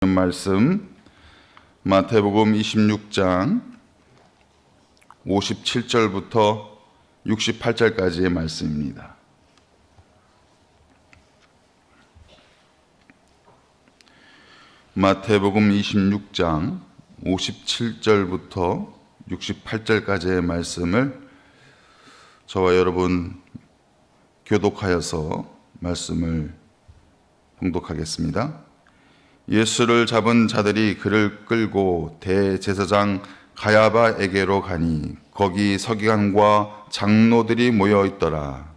말씀 마태복음 26장 57절부터 68절까지의 말씀입니다. 마태복음 26장 57절부터 68절까지의 말씀을 저와 여러분 교독하여서 말씀을 봉독하겠습니다. 예수를 잡은 자들이 그를 끌고 대제사장 가야바에게로 가니 거기 서기관과 장로들이 모여 있더라.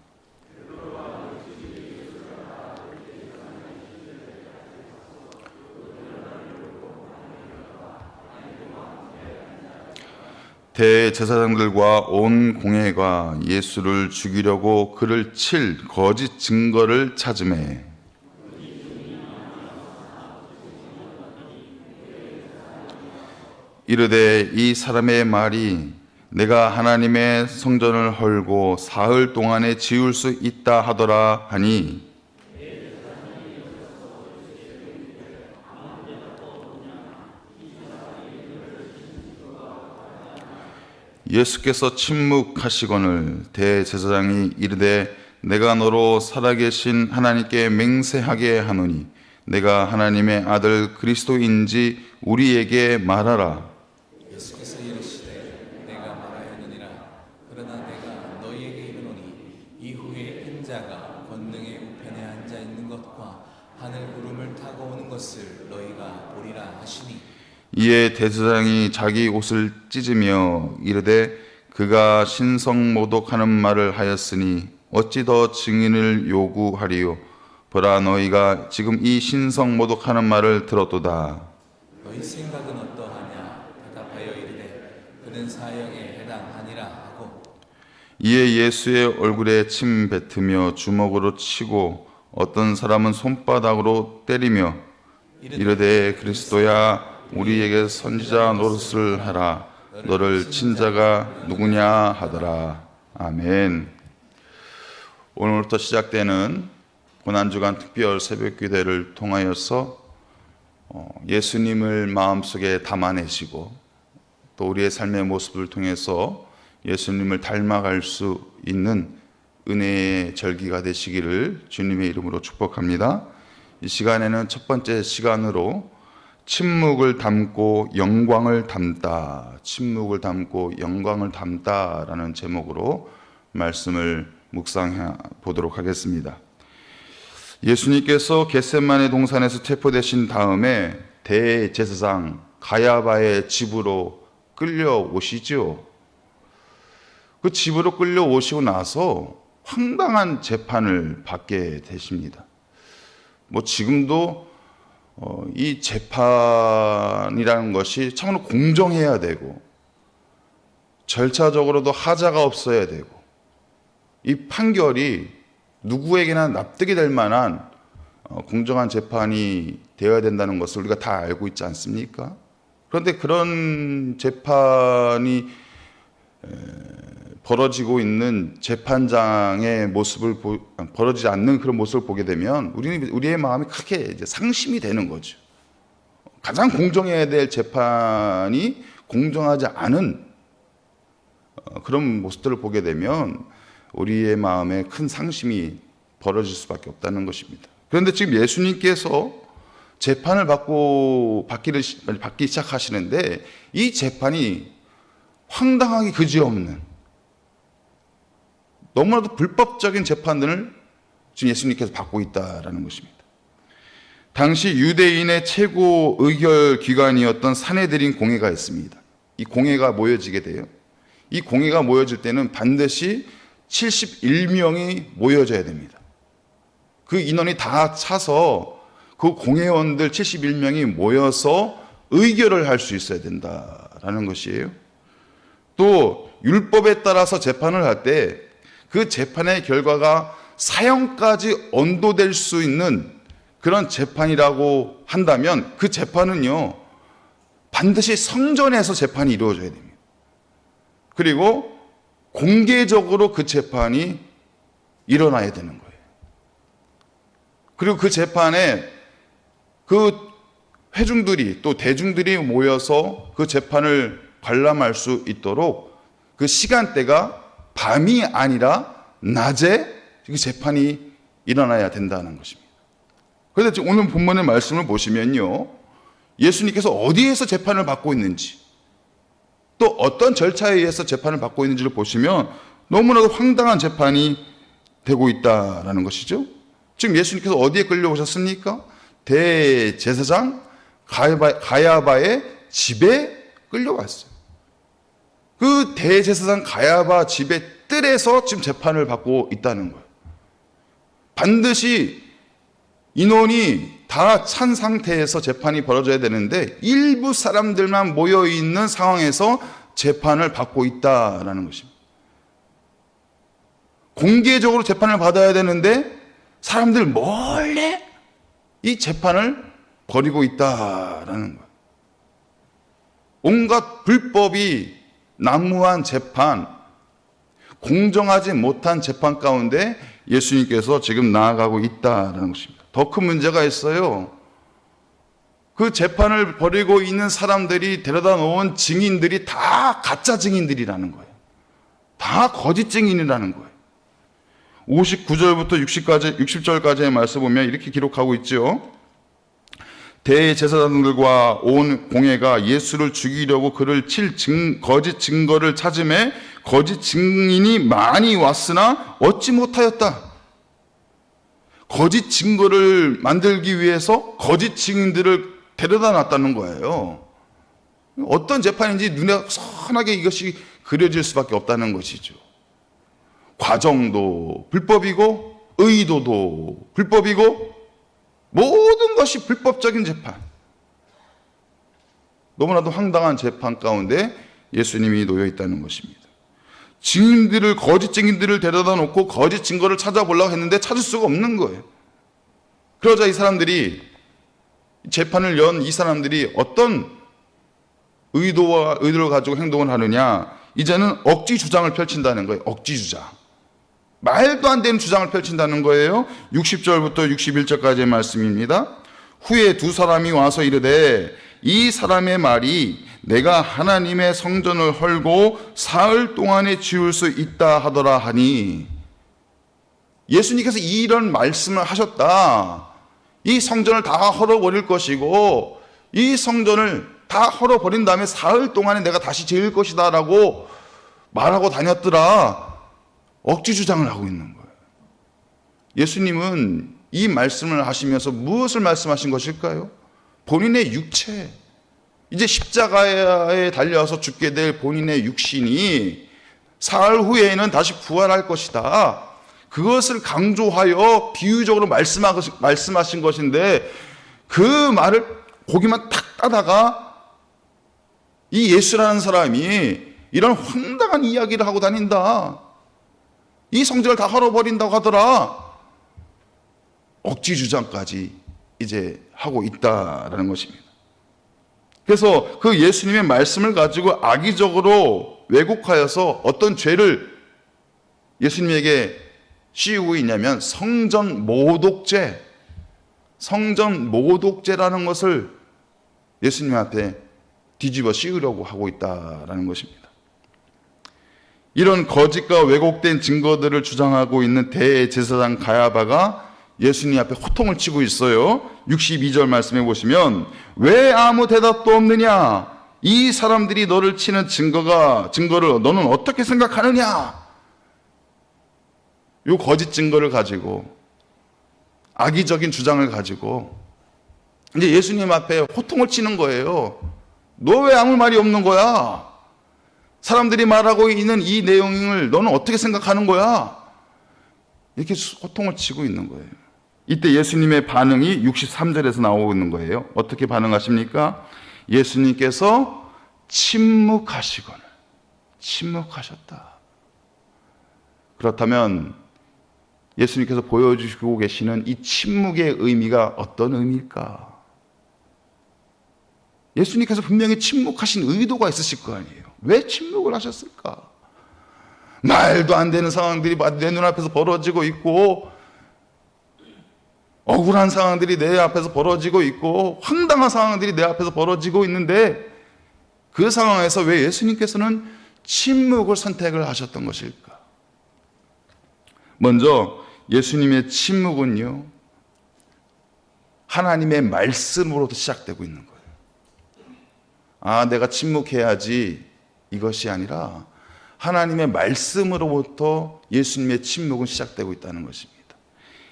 대제사장들과 온 공회가 예수를 죽이려고 그를 칠 거짓 증거를 찾으매 이르되 이 사람의 말이 내가 하나님의 성전을 헐고 사흘 동안에 지을 수 있다 하더라 하니 예수께서 침묵하시거늘 대제사장이 이르되 내가 너로 살아계신 하나님께 맹세하게 하노니 내가 하나님의 아들 그리스도인지 우리에게 말하라. 예수께서 이르시되 내가 말하였느니라. 그러나 내가 너희에게 이르노니 이후에 인자가 권능의 우편에 앉아 있는 것과 하늘 구름을 타고 오는 것을 너희가 보리라 하시니 이에 대제사장이 자기 옷을 찢으며 이르되 그가 신성모독하는 말을 하였으니 어찌 더 증인을 요구하리요. 보라 너희가 지금 이 신성모독하는 말을 들었도다. 너희 생각은 어떠하냐. 대답하여 이르되 그는 사형에 해당하니라 하고 이에 예수의 얼굴에 침 뱉으며 주먹으로 치고 어떤 사람은 손바닥으로 때리며 이르되 그리스도야 우리에게 선지자 노릇을 하라. 너를 친 자가 누구냐 하더라. 아멘. 오늘부터 시작되는 고난주간 특별 새벽기도를 통하여서 예수님을 마음속에 담아내시고 또 우리의 삶의 모습을 통해서 예수님을 닮아갈 수 있는 은혜의 절기가 되시기를 주님의 이름으로 축복합니다. 이 시간에는 첫 번째 시간으로 침묵을 담고 영광을 담다, 침묵을 담고 영광을 담다라는 제목으로 말씀을 묵상해 보도록 하겠습니다. 예수님께서 겟세마네 동산에서 체포되신 다음에 대제사장 가야바의 집으로 끌려오시죠. 그 집으로 끌려오시고 나서 황당한 재판을 받게 되십니다. 지금도 이 재판이라는 것이 참으로 공정해야 되고 절차적으로도 하자가 없어야 되고 이 판결이 누구에게나 납득이 될 만한 공정한 재판이 되어야 된다는 것을 우리가 다 알고 있지 않습니까? 그런데 그런 재판이 벌어지고 있는 재판장의 모습을 벌어지지 않는 그런 모습을 보게 되면 우리의 마음이 크게 이제 상심이 되는 거죠. 가장 공정해야 될 재판이 공정하지 않은 그런 모습들을 보게 되면 우리의 마음에 큰 상심이 벌어질 수밖에 없다는 것입니다. 그런데 지금 예수님께서 재판을 받기 시작하시는데 이 재판이 황당하기 그지없는 너무나도 불법적인 재판들을 지금 예수님께서 받고 있다는 것입니다. 당시 유대인의 최고 의결 기관이었던 산헤드린 공회가 있습니다. 이 공회가 모여지게 돼요. 이 공회가 모여질 때는 반드시 71명이 모여져야 됩니다. 그 인원이 다 차서 그 공회원들 71명이 모여서 의결을 할 수 있어야 된다라는 것이에요. 또 율법에 따라서 재판을 할 때 그 재판의 결과가 사형까지 언도될 수 있는 그런 재판이라고 한다면 그 재판은요 반드시 성전에서 재판이 이루어져야 됩니다. 그리고 공개적으로 그 재판이 일어나야 되는 거예요. 그리고 그 재판에 그 회중들이 또 대중들이 모여서 그 재판을 관람할 수 있도록 그 시간대가 밤이 아니라 낮에 그 재판이 일어나야 된다는 것입니다. 그런데 오늘 본문의 말씀을 보시면요, 예수님께서 어디에서 재판을 받고 있는지, 또 어떤 절차에 의해서 재판을 받고 있는지를 보시면 너무나도 황당한 재판이 되고 있다라는 것이죠. 지금 예수님께서 어디에 끌려오셨습니까? 대제사장 가야바의 집에 끌려왔어요. 그 대제사장 가야바 집의 뜰에서 지금 재판을 받고 있다는 거예요. 반드시 인원이 다 찬 상태에서 재판이 벌어져야 되는데 일부 사람들만 모여 있는 상황에서 재판을 받고 있다라는 것입니다. 공개적으로 재판을 받아야 되는데 사람들 몰래 이 재판을 벌이고 있다라는 거예요. 온갖 불법이 난무한 재판, 공정하지 못한 재판 가운데 예수님께서 지금 나아가고 있다라는 것입니다. 더 큰 문제가 있어요. 그 재판을 벌이고 있는 사람들이 데려다 놓은 증인들이 다 가짜 증인들이라는 거예요. 다 거짓 증인이라는 거예요. 59절부터 60절까지의 말씀 보면 이렇게 기록하고 있죠. 대제사장들과 온 공회가 예수를 죽이려고 그를 칠 거짓 증거를 찾음에 거짓 증인이 많이 왔으나 얻지 못하였다. 거짓 증거를 만들기 위해서 거짓 증인들을 데려다 놨다는 거예요. 어떤 재판인지 눈에 선하게 이것이 그려질 수밖에 없다는 것이죠. 과정도 불법이고 의도도 불법이고 모든 것이 불법적인 재판. 너무나도 황당한 재판 가운데 예수님이 놓여 있다는 것입니다. 증인들을, 거짓 증인들을 데려다 놓고 거짓 증거를 찾아보려고 했는데 찾을 수가 없는 거예요. 그러자 이 사람들이, 재판을 연 이 사람들이 어떤 의도를 가지고 행동을 하느냐, 이제는 억지 주장을 펼친다는 거예요. 억지 주장. 말도 안 되는 주장을 펼친다는 거예요. 60절부터 61절까지의 말씀입니다. 후에 두 사람이 와서 이르되 이 사람의 말이 내가 하나님의 성전을 헐고 사흘 동안에 지을 수 있다 하더라 하니, 예수님께서 이런 말씀을 하셨다. 이 성전을 다 헐어버릴 것이고 이 성전을 다 헐어버린 다음에 사흘 동안에 내가 다시 지을 것이다 라고 말하고 다녔더라. 억지 주장을 하고 있는 거예요. 예수님은 이 말씀을 하시면서 무엇을 말씀하신 것일까요? 본인의 육체, 이제 십자가에 달려서 죽게 될 본인의 육신이 사흘 후에는 다시 부활할 것이다. 그것을 강조하여 비유적으로 말씀하신 것인데, 그 말을 고기만 탁 따다가 이 예수라는 사람이 이런 황당한 이야기를 하고 다닌다. 이 성전을 다 헐어버린다고 하더라. 억지 주장까지 이제 하고 있다라는 것입니다. 그래서 그 예수님의 말씀을 가지고 악의적으로 왜곡하여서 어떤 죄를 예수님에게 씌우고 있냐면 성전 모독죄라는 것을 예수님 앞에 뒤집어 씌우려고 하고 있다라는 것입니다. 이런 거짓과 왜곡된 증거들을 주장하고 있는 대제사장 가야바가 예수님 앞에 호통을 치고 있어요. 62절 말씀해 보시면 왜 아무 대답도 없느냐? 이 사람들이 너를 치는 증거를 너는 어떻게 생각하느냐? 이 거짓 증거를 가지고, 악의적인 주장을 가지고 이제 예수님 앞에 호통을 치는 거예요. 너 왜 아무 말이 없는 거야? 사람들이 말하고 있는 이 내용을 너는 어떻게 생각하는 거야? 이렇게 호통을 치고 있는 거예요. 이때 예수님의 반응이 63절에서 나오고 있는 거예요. 어떻게 반응하십니까? 예수님께서 침묵하셨다. 그렇다면 예수님께서 보여주시고 계시는 이 침묵의 의미가 어떤 의미일까? 예수님께서 분명히 침묵하신 의도가 있으실 거 아니에요. 왜 침묵을 하셨을까? 말도 안 되는 상황들이 내 눈앞에서 벌어지고 있고 억울한 상황들이 내 앞에서 벌어지고 있고 황당한 상황들이 내 앞에서 벌어지고 있는데 그 상황에서 왜 예수님께서는 침묵을 선택을 하셨던 것일까? 먼저 예수님의 침묵은요, 하나님의 말씀으로부터 시작되고 있는 거예요. 아, 내가 침묵해야지 이것이 아니라 하나님의 말씀으로부터 예수님의 침묵은 시작되고 있다는 것입니다.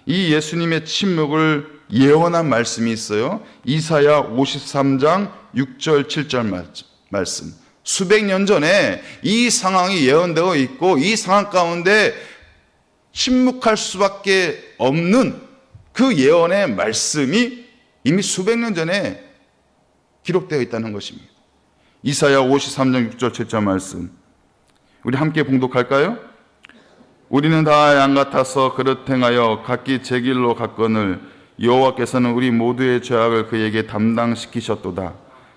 이 예수님의 침묵을 예언한 말씀이 있어요. 이사야 53장 6절 7절 말씀. 수백 년 전에 이 상황이 예언되어 있고 이 상황 가운데 침묵할 수밖에 없는 그 예언의 말씀이 이미 수백 년 전에 기록되어 있다는 것입니다. 이사야 53장 6절 7절 말씀, 우리 함께 봉독할까요? 우리는 다 양 같아서 그릇 행하여 각기 제 길로 갔거늘 여호와께서는 우리 모두의 죄악을 그에게 담당시키셨도다.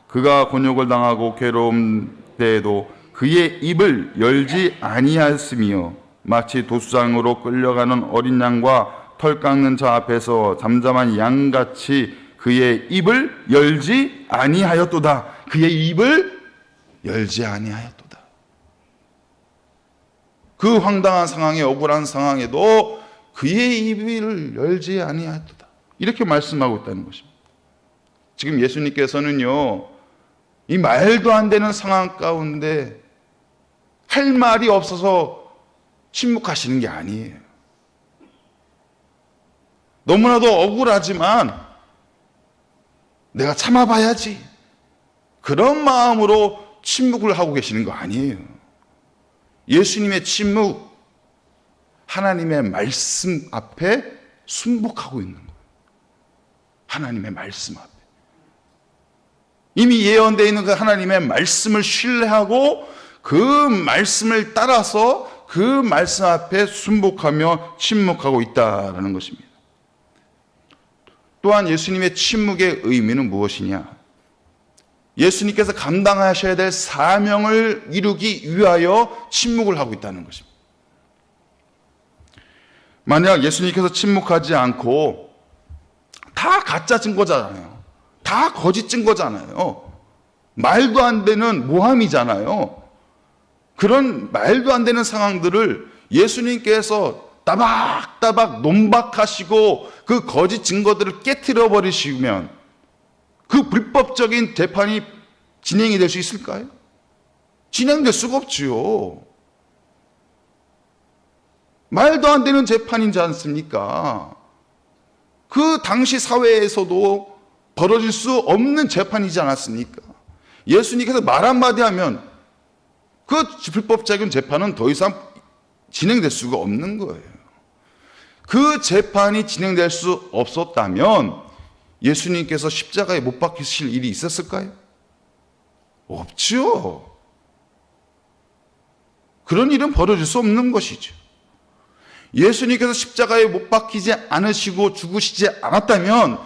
그가 곤욕을 당하고 괴로움 때에도 그의 입을 열지 아니하였으며 마치 도수장으로 끌려가는 어린 양과 털 깎는 자 앞에서 잠잠한 양같이 그의 입을 열지 아니하였도다. 그의 입을 열지 아니하였도다. 그 황당한 상황에, 억울한 상황에도 그의 입을 열지 아니하였도다. 이렇게 말씀하고 있다는 것입니다. 지금 예수님께서는요, 이 말도 안 되는 상황 가운데 할 말이 없어서 침묵하시는 게 아니에요. 너무나도 억울하지만 내가 참아봐야지, 그런 마음으로 침묵을 하고 계시는 거 아니에요. 예수님의 침묵, 하나님의 말씀 앞에 순복하고 있는 거예요. 하나님의 말씀 앞에. 이미 예언되어 있는 그 하나님의 말씀을 신뢰하고 그 말씀을 따라서 그 말씀 앞에 순복하며 침묵하고 있다는 것입니다. 또한 예수님의 침묵의 의미는 무엇이냐? 예수님께서 감당하셔야 될 사명을 이루기 위하여 침묵을 하고 있다는 것입니다. 만약 예수님께서 침묵하지 않고 다 가짜 증거잖아요. 다 거짓 증거잖아요. 말도 안 되는 모함이잖아요. 그런 말도 안 되는 상황들을 예수님께서 따박따박 논박하시고 그 거짓 증거들을 깨트려 버리시면 그 불법적인 재판이 진행이 될 수 있을까요? 진행될 수가 없지요. 말도 안 되는 재판이지 않습니까? 그 당시 사회에서도 벌어질 수 없는 재판이지 않았습니까? 예수님께서 말 한마디 하면 그 불법적인 재판은 더 이상 진행될 수가 없는 거예요. 그 재판이 진행될 수 없었다면 예수님께서 십자가에 못 박히실 일이 있었을까요? 없죠. 그런 일은 벌어질 수 없는 것이죠. 예수님께서 십자가에 못 박히지 않으시고 죽으시지 않았다면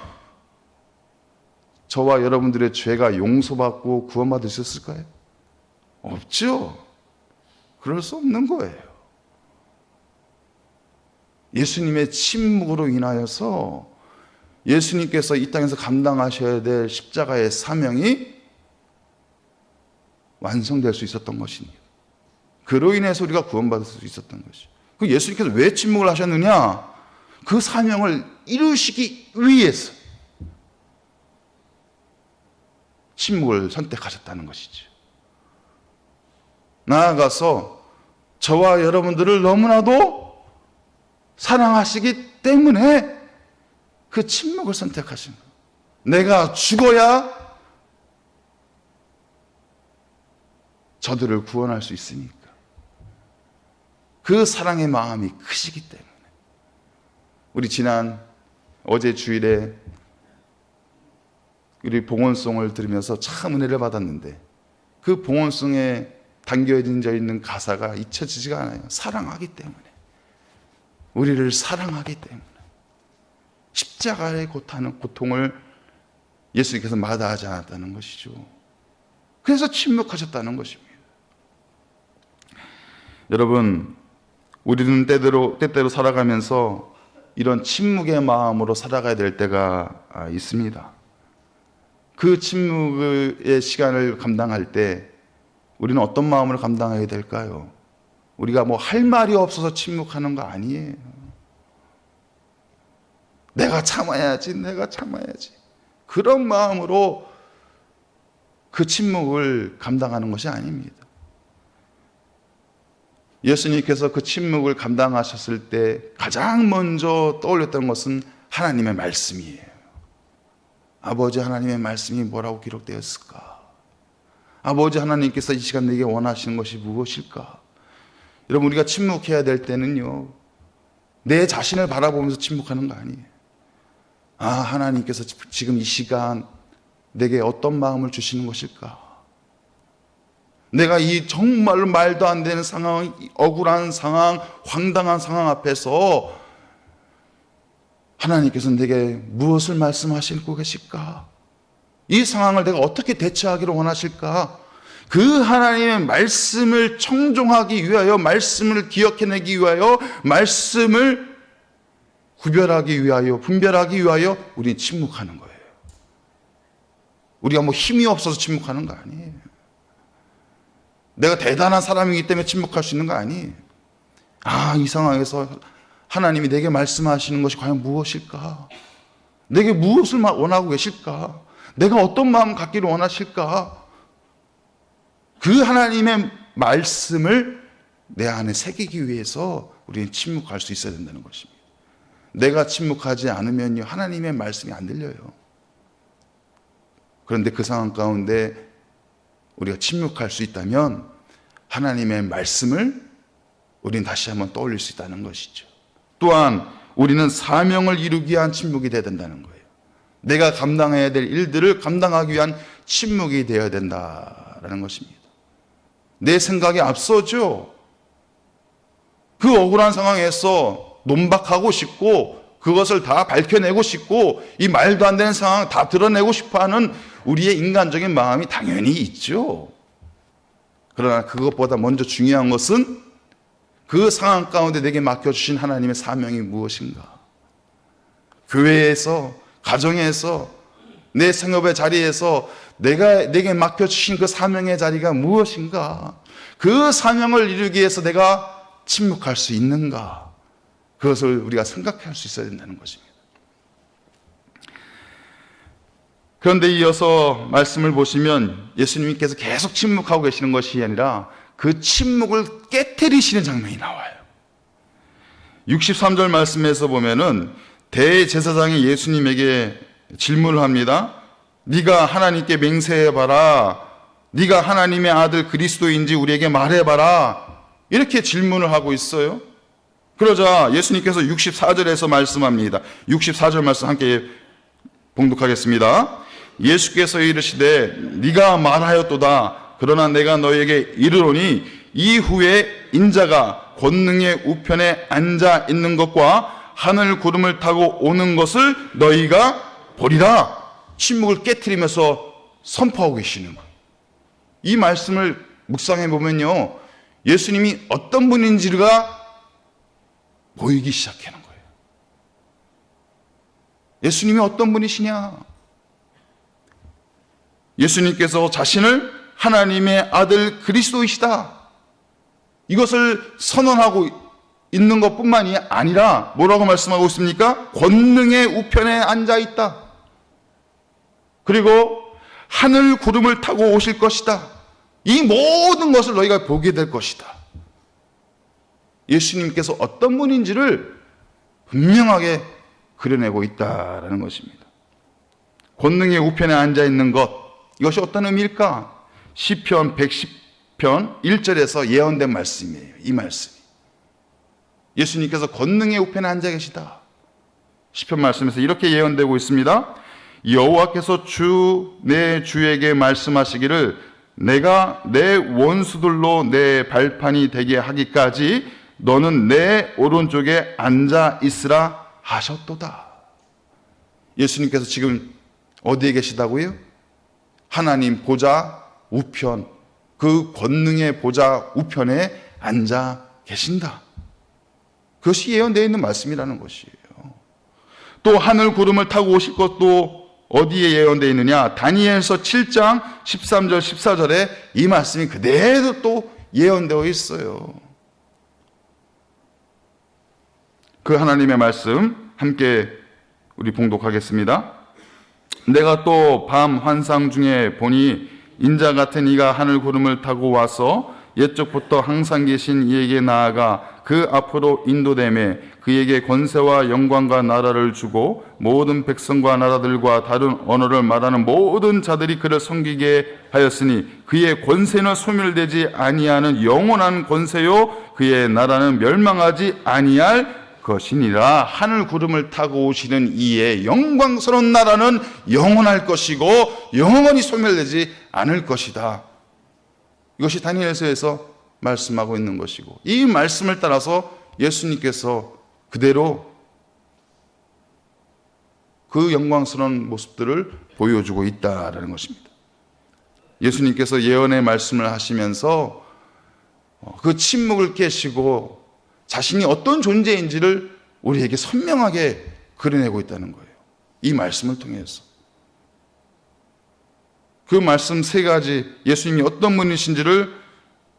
저와 여러분들의 죄가 용서받고 구원받을 수 있을까요? 없죠. 그럴 수 없는 거예요. 예수님의 침묵으로 인하여서 예수님께서 이 땅에서 감당하셔야 될 십자가의 사명이 완성될 수 있었던 것입니다. 그로 인해서 우리가 구원받을 수 있었던 것이죠. 그 예수님께서 왜 침묵을 하셨느냐? 그 사명을 이루시기 위해서 침묵을 선택하셨다는 것이죠. 나아가서 저와 여러분들을 너무나도 사랑하시기 때문에 그 침묵을 선택하신 거예요. 내가 죽어야 저들을 구원할 수 있으니까. 그 사랑의 마음이 크시기 때문에. 우리 어제 주일에 우리 봉헌송을 들으면서 참 은혜를 받았는데 그 봉헌송에 담겨져 있는 가사가 잊혀지지가 않아요. 사랑하기 때문에. 우리를 사랑하기 때문에. 십자가의 고통을 예수님께서 마다하지 않았다는 것이죠. 그래서 침묵하셨다는 것입니다. 여러분, 우리는 때때로 살아가면서 이런 침묵의 마음으로 살아가야 될 때가 있습니다. 그 침묵의 시간을 감당할 때 우리는 어떤 마음으로 감당해야 될까요? 우리가 뭐 할 말이 없어서 침묵하는 거 아니에요. 내가 참아야지. 그런 마음으로 그 침묵을 감당하는 것이 아닙니다. 예수님께서 그 침묵을 감당하셨을 때 가장 먼저 떠올렸던 것은 하나님의 말씀이에요. 아버지 하나님의 말씀이 뭐라고 기록되었을까? 아버지 하나님께서 이 시간 내게 원하시는 것이 무엇일까? 여러분, 우리가 침묵해야 될 때는요, 내 자신을 바라보면서 침묵하는 거 아니에요. 하나님께서 지금 이 시간 내게 어떤 마음을 주시는 것일까? 내가 이 정말로 말도 안 되는 상황, 억울한 상황, 황당한 상황 앞에서 하나님께서 내게 무엇을 말씀하시고 계실까? 이 상황을 내가 어떻게 대처하기를 원하실까? 그 하나님의 말씀을 청종하기 위하여, 말씀을 기억해내기 위하여, 말씀을 구별하기 위하여, 분별하기 위하여 우리는 침묵하는 거예요. 우리가 뭐 힘이 없어서 침묵하는 거 아니에요. 내가 대단한 사람이기 때문에 침묵할 수 있는 거 아니에요. 이 상황에서 하나님이 내게 말씀하시는 것이 과연 무엇일까? 내게 무엇을 원하고 계실까? 내가 어떤 마음 갖기를 원하실까? 그 하나님의 말씀을 내 안에 새기기 위해서 우리는 침묵할 수 있어야 된다는 것입니다. 내가 침묵하지 않으면요, 하나님의 말씀이 안 들려요. 그런데 그 상황 가운데 우리가 침묵할 수 있다면 하나님의 말씀을 우리는 다시 한번 떠올릴 수 있다는 것이죠. 또한 우리는 사명을 이루기 위한 침묵이 되어야 된다는 거예요. 내가 감당해야 될 일들을 감당하기 위한 침묵이 되어야 된다는 것입니다. 내 생각에 앞서죠. 그 억울한 상황에서 논박하고 싶고 그것을 다 밝혀내고 싶고 이 말도 안 되는 상황 다 드러내고 싶어하는 우리의 인간적인 마음이 당연히 있죠. 그러나 그것보다 먼저 중요한 것은 그 상황 가운데 내게 맡겨주신 하나님의 사명이 무엇인가? 교회에서, 가정에서, 내 생업의 자리에서 내게 맡겨주신 그 사명의 자리가 무엇인가? 그 사명을 이루기 위해서 내가 침묵할 수 있는가? 그것을 우리가 생각할 수 있어야 된다는 것입니다. 그런데 이어서 말씀을 보시면 예수님께서 계속 침묵하고 계시는 것이 아니라 그 침묵을 깨트리시는 장면이 나와요. 63절 말씀에서 보면은 대제사장이 예수님에게 질문을 합니다. 네가 하나님께 맹세해봐라. 네가 하나님의 아들 그리스도인지 우리에게 말해봐라. 이렇게 질문을 하고 있어요. 그러자 예수님께서 64절에서 말씀합니다. 64절 말씀 함께 봉독하겠습니다. 예수께서 이르시되 네가 말하였도다. 그러나 내가 너에게 이르노니 이후에 인자가 권능의 우편에 앉아 있는 것과 하늘 구름을 타고 오는 것을 너희가 보리라. 침묵을 깨트리면서 선포하고 계시는 거예요. 이 말씀을 묵상해 보면요, 예수님이 어떤 분인지가 보이기 시작하는 거예요. 예수님이 어떤 분이시냐? 예수님께서 자신을 하나님의 아들 그리스도이시다. 이것을 선언하고 있는 것뿐만이 아니라 뭐라고 말씀하고 있습니까? 권능의 우편에 앉아 있다. 그리고 하늘 구름을 타고 오실 것이다. 이 모든 것을 너희가 보게 될 것이다. 예수님께서 어떤 분인지를 분명하게 그려내고 있다라는 것입니다. 권능의 우편에 앉아 있는 것, 이것이 어떤 의미일까? 시편 110편 1절에서 예언된 말씀이에요. 이 말씀이. 예수님께서 권능의 우편에 앉아 계시다. 시편 말씀에서 이렇게 예언되고 있습니다. 여호와께서 내 주에게 말씀하시기를 내가 내 원수들로 내 발판이 되게 하기까지 너는 내 오른쪽에 앉아 있으라 하셨도다. 예수님께서 지금 어디에 계시다고요? 하나님 보좌 우편, 그 권능의 보좌 우편에 앉아 계신다. 그것이 예언되어 있는 말씀이라는 것이에요. 또 하늘 구름을 타고 오실 것도 어디에 예언되어 있느냐? 다니엘서 7장 13절 14절에 이 말씀이 그대로 또 예언되어 있어요. 그 하나님의 말씀 함께 우리 봉독하겠습니다. 내가 또 밤 환상 중에 보니 인자 같은 이가 하늘 구름을 타고 와서 옛적부터 항상 계신 이에게 나아가 그 앞으로 인도되매 그에게 권세와 영광과 나라를 주고 모든 백성과 나라들과 다른 언어를 말하는 모든 자들이 그를 섬기게 하였으니 그의 권세는 소멸되지 아니하는 영원한 권세요 그의 나라는 멸망하지 아니할 것이니라. 하늘 구름을 타고 오시는 이의 영광스러운 나라는 영원할 것이고 영원히 소멸되지 않을 것이다. 이것이 다니엘서에서 말씀하고 있는 것이고, 이 말씀을 따라서 예수님께서 그대로 그 영광스러운 모습들을 보여주고 있다라는 것입니다. 예수님께서 예언의 말씀을 하시면서 그 침묵을 깨시고 자신이 어떤 존재인지를 우리에게 선명하게 그려내고 있다는 거예요. 이 말씀을 통해서. 그 말씀 세 가지, 예수님이 어떤 분이신지를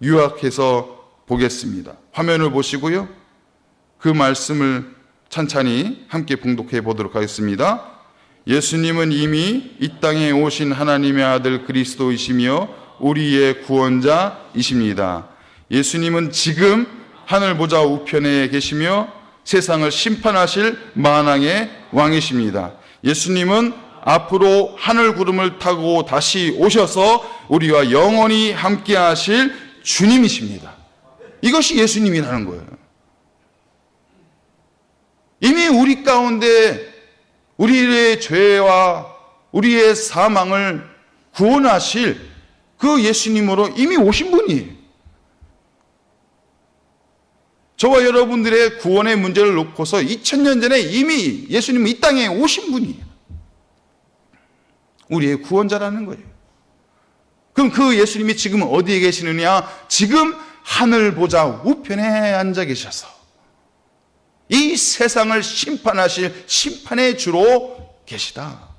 요약해서 보겠습니다. 화면을 보시고요. 그 말씀을 찬찬히 함께 봉독해 보도록 하겠습니다. 예수님은 이미 이 땅에 오신 하나님의 아들 그리스도이시며 우리의 구원자이십니다. 예수님은 지금 하늘 보좌 우편에 계시며 세상을 심판하실 만왕의 왕이십니다. 예수님은 앞으로 하늘 구름을 타고 다시 오셔서 우리와 영원히 함께 하실 주님이십니다. 이것이 예수님이라는 거예요. 이미 우리 가운데 우리의 죄와 우리의 사망을 구원하실 그 예수님으로 이미 오신 분이에요. 저와 여러분들의 구원의 문제를 놓고서 2000년 전에 이미 예수님은 이 땅에 오신 분이에요. 우리의 구원자라는 거예요. 그럼 그 예수님이 지금 어디에 계시느냐? 지금 하늘 보좌 우편에 앉아 계셔서 이 세상을 심판하실 심판의 주로 계시다.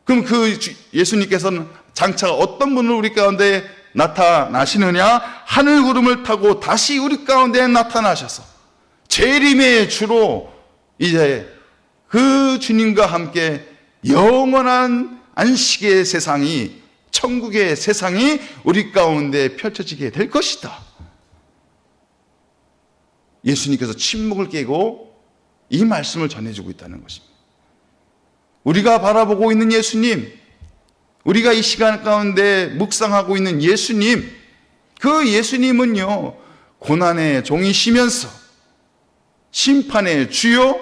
그럼 그 예수님께서는 장차 어떤 분을 우리 가운데 나타나시느냐? 하늘 구름을 타고 다시 우리 가운데 나타나셔서 재림의 주로 이제 그 주님과 함께 영원한 안식의 세상이, 천국의 세상이 우리 가운데 펼쳐지게 될 것이다. 예수님께서 침묵을 깨고 이 말씀을 전해주고 있다는 것입니다. 우리가 바라보고 있는 예수님, 우리가 이 시간 가운데 묵상하고 있는 예수님, 그 예수님은요, 고난의 종이시면서 심판의 주요,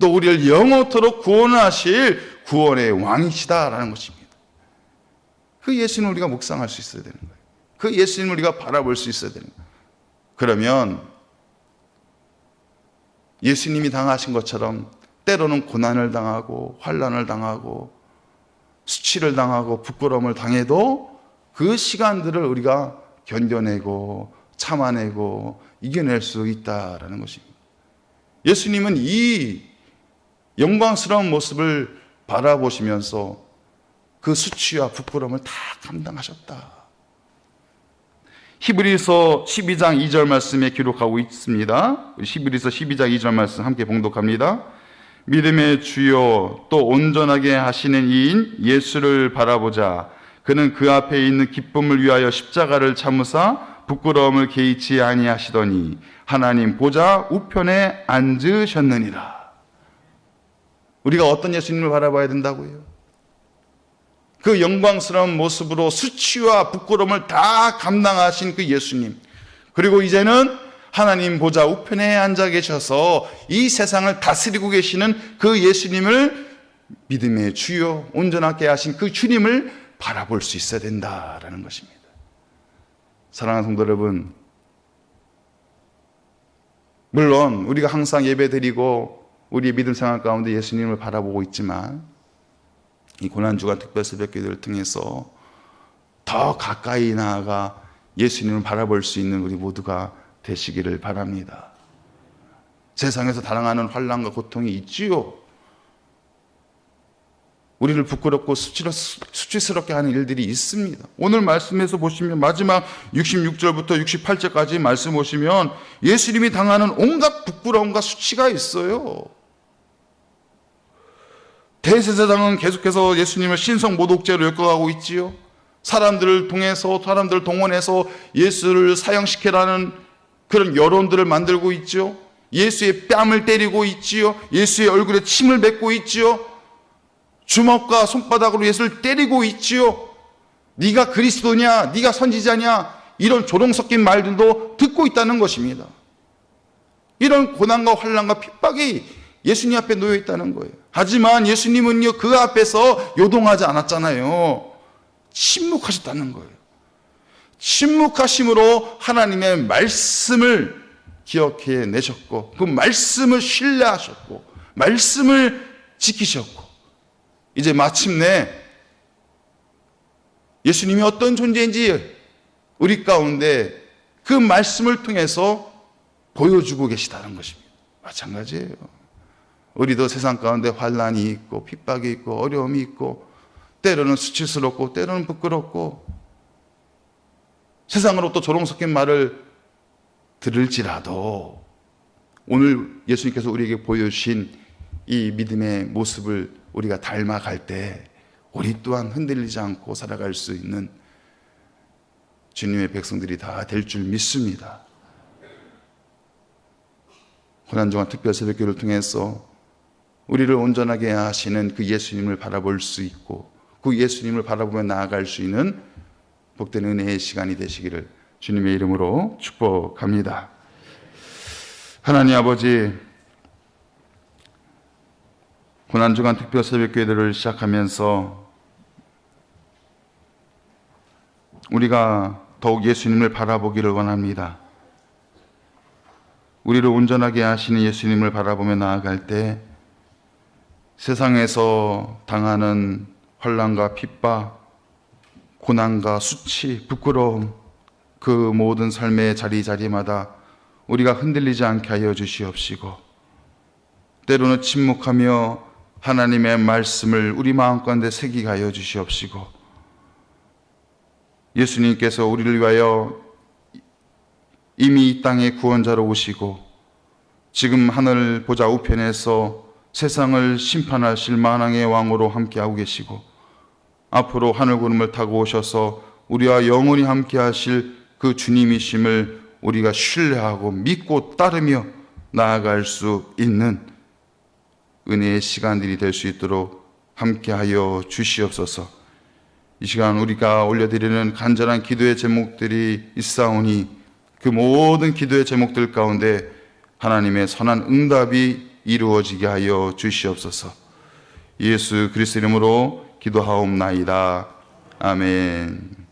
또 우리를 영원토록 구원하실 구원의 왕이시다라는 것입니다. 그 예수님을 우리가 묵상할 수 있어야 되는 거예요. 그 예수님을 우리가 바라볼 수 있어야 되는 거예요. 그러면 예수님이 당하신 것처럼 때로는 고난을 당하고 환난을 당하고 수치를 당하고 부끄러움을 당해도 그 시간들을 우리가 견뎌내고 참아내고 이겨낼 수 있다라는 것입니다. 예수님은 이 영광스러운 모습을 바라보시면서 그 수치와 부끄러움을 다 감당하셨다. 히브리서 12장 2절 말씀에 기록하고 있습니다. 히브리서 12장 2절 말씀 함께 봉독합니다. 믿음의 주요 또 온전하게 하시는 이인 예수를 바라보자. 그는 그 앞에 있는 기쁨을 위하여 십자가를 참으사 부끄러움을 개의치 아니하시더니 하나님 보좌 우편에 앉으셨느니라. 우리가 어떤 예수님을 바라봐야 된다고요? 그 영광스러운 모습으로 수치와 부끄러움을 다 감당하신 그 예수님, 그리고 이제는 하나님 보좌 우편에 앉아 계셔서 이 세상을 다스리고 계시는 그 예수님을, 믿음의 주요 온전하게 하신 그 주님을 바라볼 수 있어야 된다라는 것입니다. 사랑하는 성도 여러분, 물론 우리가 항상 예배드리고 우리의 믿음 생활 가운데 예수님을 바라보고 있지만 이 고난주간 특별 새벽기도를 통해서 더 가까이 나아가 예수님을 바라볼 수 있는 우리 모두가 되시기를 바랍니다. 세상에서 당하는 환난과 고통이 있지요. 우리를 부끄럽고 수치스럽게 하는 일들이 있습니다. 오늘 말씀에서 보시면 마지막 66절부터 68절까지 말씀 보시면 예수님이 당하는 온갖 부끄러움과 수치가 있어요. 대제사장은 계속해서 예수님을 신성 모독죄로 엮어가고 있지요. 사람들을 통해서, 사람들을 동원해서 예수를 사형시키라는 그런 여론들을 만들고 있지요. 예수의 뺨을 때리고 있지요. 예수의 얼굴에 침을 뱉고 있지요. 주먹과 손바닥으로 예수를 때리고 있지요. 네가 그리스도냐, 네가 선지자냐, 이런 조롱 섞인 말들도 듣고 있다는 것입니다. 이런 고난과 환난과 핍박이 예수님 앞에 놓여 있다는 거예요. 하지만 예수님은요, 그 앞에서 요동하지 않았잖아요. 침묵하셨다는 거예요. 침묵하심으로 하나님의 말씀을 기억해 내셨고, 그 말씀을 신뢰하셨고, 말씀을 지키셨고, 이제 마침내 예수님이 어떤 존재인지 우리 가운데 그 말씀을 통해서 보여주고 계시다는 것입니다. 마찬가지예요. 우리도 세상 가운데 환난이 있고 핍박이 있고 어려움이 있고 때로는 수치스럽고 때로는 부끄럽고 세상으로부터 조롱 섞인 말을 들을지라도 오늘 예수님께서 우리에게 보여주신 이 믿음의 모습을 우리가 닮아갈 때 우리 또한 흔들리지 않고 살아갈 수 있는 주님의 백성들이 다 될 줄 믿습니다. 고난주간 특별새벽기를 통해서 우리를 온전하게 하시는 그 예수님을 바라볼 수 있고 그 예수님을 바라보며 나아갈 수 있는 복된 은혜의 시간이 되시기를 주님의 이름으로 축복합니다. 하나님 아버지, 고난주간 특별새벽기도를 시작하면서 우리가 더욱 예수님을 바라보기를 원합니다. 우리를 온전하게 하시는 예수님을 바라보며 나아갈 때 세상에서 당하는 환난과 핍박, 고난과 수치, 부끄러움, 그 모든 삶의 자리자리마다 우리가 흔들리지 않게 하여 주시옵시고 때로는 침묵하며 하나님의 말씀을 우리 마음 가운데 새기게 하여 주시옵시고 예수님께서 우리를 위하여 이미 이 땅에 구원자로 오시고 지금 하늘 보좌 우편에서 세상을 심판하실 만왕의 왕으로 함께하고 계시고 앞으로 하늘 구름을 타고 오셔서 우리와 영원히 함께하실 그 주님이심을 우리가 신뢰하고 믿고 따르며 나아갈 수 있는 은혜의 시간들이 될 수 있도록 함께하여 주시옵소서. 이 시간 우리가 올려드리는 간절한 기도의 제목들이 있사오니 그 모든 기도의 제목들 가운데 하나님의 선한 응답이 이루어지게 하여 주시옵소서. 예수 그리스도 이름으로 기도하옵나이다. 아멘.